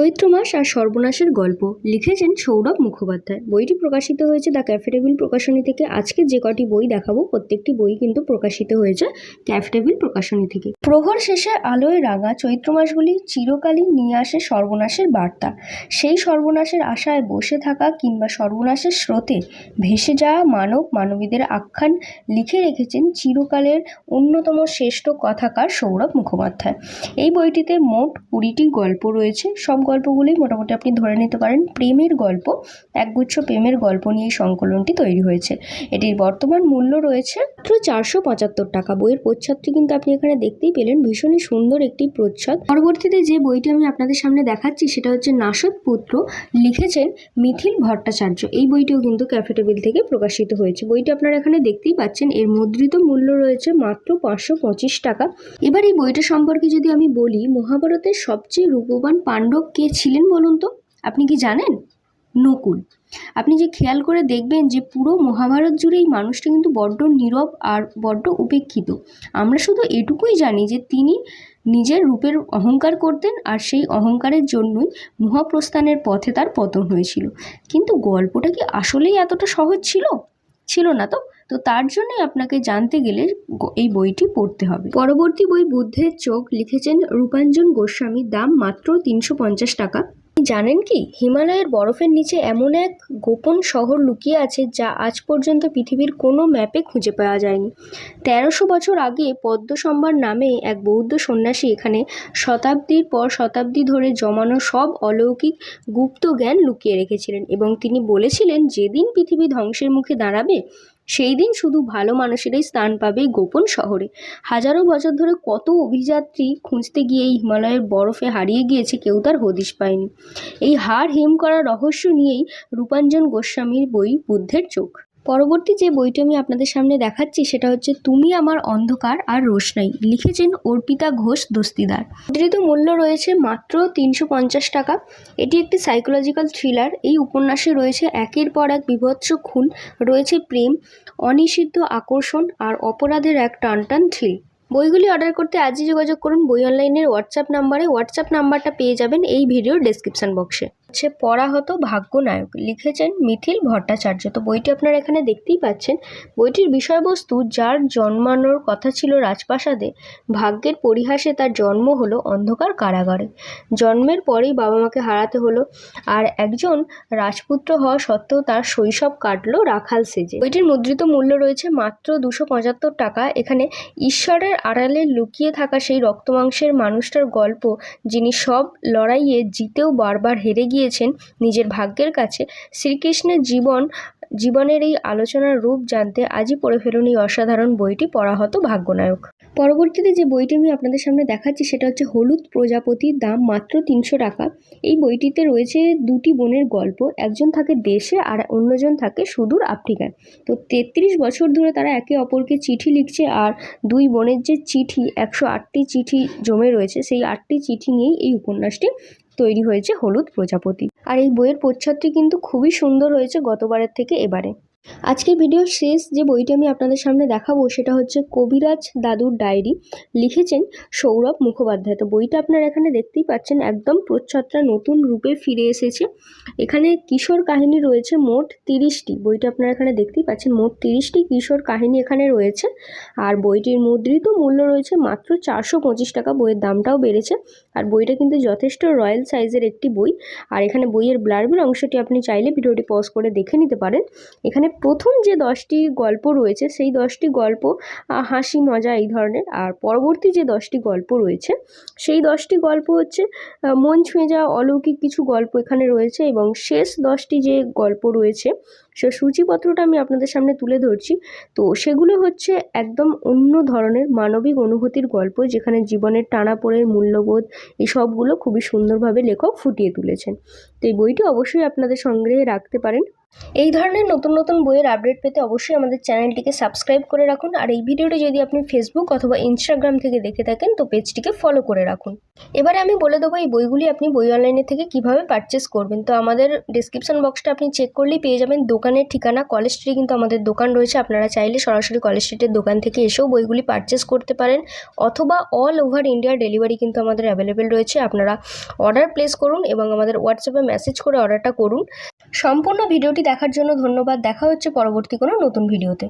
চৈত্র মাস আর সর্বনাশের গল্প লিখেছেন সৌরভ মুখোপাধ্যায়। বইটি প্রকাশিত হয়েছে দ্য ক্যাফে টেবিল প্রকাশনী থেকে। আজকে যে কটি বই দেখাবো প্রত্যেকটি বই কিন্তু প্রকাশিত হয়েছে ক্যাফে টেবিল প্রকাশনী থেকে। প্রহর শেষে আলোয় রাঙা চৈত্র মাসগুলি চিরকালই নিয়ে আসে সর্বনাশের বার্তা। সেই সর্বনাশের আশায় বসে থাকা কিংবা সর্বনাশের স্রোতে ভেসে যাওয়া মানবীদের আখ্যান লিখে রেখেছেন চিরকালের অন্যতম শ্রেষ্ঠ কথাকার সৌরভ মুখোপাধ্যায়। এই বইটিতে মোট 20টি গল্প রয়েছে। সব গল্পগুলি মোটামুটি আপনি ধরে নিতে পারেন প্রেমের গল্প, একগুচ্ছ প্রেমের গল্প নিয়ে এই সংকলনটি তৈরি হয়েছে। এটির বর্তমান মূল্য রয়েছে মাত্র 475 টাকা। বইয়ের প্রচ্ছদটি কিন্তু আপনি এখানে দেখতেই পেলেন, ভীষণই সুন্দর একটি প্রচ্ছদ। পরবর্তীতে যে বইটি আমি আপনাদের সামনে দেখাচ্ছি সেটা হচ্ছে নাসদ পুত্র, লিখেছেন মিথিল ভট্টাচার্য। এই বইটিও কিন্তু ক্যাফে টেবিল থেকে প্রকাশিত হয়েছে। বইটি আপনারা এখানে দেখতেই পাচ্ছেন, এর মুদ্রিত মূল্য রয়েছে মাত্র 525 টাকা। এবার এই বইটা সম্পর্কে যদি আমি বলি, মহাভারতের সবচেয়ে রূপবান পাণ্ডব কে ছিলেন বলুন তো? আপনি কি জানেন? নকুল। আপনি যে খেয়াল করে দেখবেন যে পুরো মহাভারত জুড়ে এই মানুষটা কিন্তু বড্ড নীরব আর বড্ড উপেক্ষিত। আমরা শুধু এটুকুই জানি যে তিনি নিজের রূপের অহংকার করতেন আর সেই অহংকারের জন্যই মহাপ্রস্থানের পথে তার পতন হয়েছিল। কিন্তু গল্পটা কি আসলেই এতটা সহজ ছিল না তো। তো তার জন্যই আপনাকে জানতে গেলে এই বইটি পড়তে হবে। পরবর্তী বই বুদ্ধের চোখ, লিখেছেন রূপাঞ্জন গোস্বামী। দাম মাত্র 350 টাকা। জানেন কি, হিমালয়ের বরফের নিচে এমন এক গোপন শহর লুকিয়ে আছে যা আজ পর্যন্ত পৃথিবীর কোনো ম্যাপে খুঁজে পাওয়া যায়নি। 1300 বছর আগে পদ্মসম্ভার নামে এক বৌদ্ধ সন্ন্যাসী এখানে শতাব্দীর পর শতাব্দী ধরে জমানো সব অলৌকিক গুপ্ত জ্ঞান লুকিয়ে রেখেছিলেন, এবং তিনি বলেছিলেন যেদিন পৃথিবী ধ্বংসের মুখে দাঁড়াবে সেই দিন শুধু ভালো মানুষেরাই স্থান পাবে গোপন শহরে। হাজারো বছর ধরে কত অভিযাত্রী খুঁজতে গিয়ে এই হিমালয়ের বরফে হারিয়ে গিয়েছে, কেউ তার হদিশ পায়নি। এই হাড় হিম করার রহস্য নিয়েই রূপাঞ্জন গোস্বামীর বই বুদ্ধের চোখ। পরবর্তী যে বইটি আমি আপনাদের সামনে দেখাচ্ছি সেটা হচ্ছে তুমি আমার অন্ধকার আর রোশনাই, লিখেছেন অর্পিতা ঘোষ দস্তিদার। মুদ্রিত মূল্য রয়েছে মাত্র 350 টাকা। এটি একটি সাইকোলজিক্যাল থ্রিলার। এই উপন্যাসে রয়েছে একের পর এক বীভৎস খুন, রয়েছে প্রেম, অনিষিদ্ধ আকর্ষণ আর অপরাধের এক টানটান থ্রিল। বইগুলি অর্ডার করতে আজই যোগাযোগ করুন বই অনলাইনের হোয়াটসঅ্যাপ নাম্বারে। হোয়াটসঅ্যাপ নাম্বারটা পেয়ে যাবেন এই ভিডিওর ডেসক্রিপশন বক্সে। পরাহত ভাগ্যনায়ক, লিখেছেন মিথিল ভট্টাচার্য। তো বইটি আপনারা এখানে দেখতেই পাচ্ছেন। বইটির বিষয়বস্তু, যার জন্মানোর কথা ছিল রাজপ্রাসাদে, ভাগ্যের পরিহাসে তার জন্ম হলো অন্ধকার কারাগারে। জন্মের পরেই বাবা মাকে হারাতে হলো, আর একজন রাজপুত্র হওয়া সত্ত্বেও তার শৈশব কাটলো রাখাল সেজে। বইটির মুদ্রিত মূল্য রয়েছে মাত্র 275 টাকা। এখানে ঈশ্বরের আড়ালে লুকিয়ে থাকা সেই রক্তমাংসের মানুষটার গল্প, যিনি সব লড়াইয়ে জিতেও বারবার হেরে গিয়েছেন নিজের ভাগ্যের কাছে। শ্রীকৃষ্ণের জীবনের এই আলোচনার রূপ জানতে আজই পড়ে ফেলুন এই অসাধারণ বইটি পরাহত ভাগ্যনায়ক। পরবর্তীতে যে বইটি আমি আপনাদের সামনে দেখাচ্ছি সেটা হচ্ছে হলুদ প্রজাপতি। দাম মাত্র 300 টাকা। এই বইটিতে রয়েছে দুটি বোনের গল্প। একজন থাকে দেশে আর অন্যজন থাকে সুদূর আফ্রিকায়। তো 33 বছর ধরে তারা একে অপরকে চিঠি লিখছে, আর দুই বোনের যে চিঠি 108টি চিঠি জমে রয়েছে, সেই 8টি চিঠি নিয়েই এই উপন্যাসটি তৈরি হয়েছে হলুদ প্রজাপতি। আর এই বইয়ের প্রচ্ছদটি কিন্তু খুবই সুন্দর হয়েছে গতবারের থেকে এবারে। আজকের ভিডিওর শেষ যে বইটি আমি আপনাদের সামনে দেখাবো সেটা হচ্ছে কবিরাজ দাদুর ডায়েরি, লিখেছেন সৌরভ মুখোপাধ্যায়। তো বইটা আপনারা এখানে দেখতেই পাচ্ছেন, একদম প্রচ্ছদটা নতুন রূপে ফিরে এসেছে। এখানে কিশোর কাহিনী রয়েছে মোট 30টি। বইটা আপনারা এখানে দেখতেই পাচ্ছেন, মোট 30টি কিশোর কাহিনী এখানে রয়েছে। আর বইটির মুদ্রিত মূল্য রয়েছে মাত্র 425 টাকা। বইয়ের দামটাও বেড়েছে, আর বইটা কিন্তু যথেষ্ট রয়্যাল সাইজের একটি বই। আর এখানে বইয়ের ব্লার্বের অংশটি আপনি চাইলে ভিডিওটি পজ করে দেখে নিতে পারেন। এখানে প্রথম যে 10টি গল্প রয়েছে সেই 10টি গল্প হাসি মজা এই ধরনের, আর পরবর্তী যে 10টি গল্প রয়েছে সেই 10টি গল্প হচ্ছে মন ছুঁয়ে যাওয়া অলৌকিক কিছু গল্প এখানে রয়েছে। এবং শেষ 10টি যে গল্প রয়েছে সে সূচিপত্রটা আমি আপনাদের সামনে তুলে ধরছি। তো সেগুলো হচ্ছে একদম অন্য ধরনের মানবিক অনুভূতির গল্প, যেখানে জীবনের টানাপোড়েন, মূল্যবোধ এই সবগুলো খুবই সুন্দরভাবে লেখক ফুটিয়ে তুলেছেন। তো এই বইটি অবশ্যই আপনাদের সংগ্রহে রাখতে পারেন। এই ধরনের নতুন নতুন বইয়ের আপডেট পেতে অবশ্যই আমাদের চ্যানেলটিকে সাবস্ক্রাইব করে রাখুন। আর এই ভিডিওটি যদি আপনি ফেসবুক অথবা ইনস্টাগ্রাম থেকে দেখে থাকেন তো পেজটিকে ফলো করে রাখুন। এবারে আমি বলে দেবো এই বইগুলি আপনি বই অনলাইনে থেকে কিভাবে পারচেস করবেন। তো আমাদের ডিসক্রিপশন বক্সটা আপনি চেক করলেই পেয়ে যাবেন দোকানের ঠিকানা। কলেজ স্ট্রিটে কিন্তু আমাদের দোকান রয়েছে, আপনারা চাইলে সরাসরি কলেজ স্ট্রিটের দোকান থেকে এসেও বইগুলি পারচেস করতে পারেন, অথবা অল ওভার ইন্ডিয়া ডেলিভারি কিন্তু আমাদের অ্যাভেলেবেল রয়েছে। আপনারা অর্ডার প্লেস করুন এবং আমাদের হোয়াটসঅ্যাপে মেসেজ করে অর্ডারটা করুন। সম্পূর্ণ ভিডিওটি দেখার জন্য ধন্যবাদ। দেখা হচ্ছে পরবর্তী কোনো নতুন ভিডিওতে।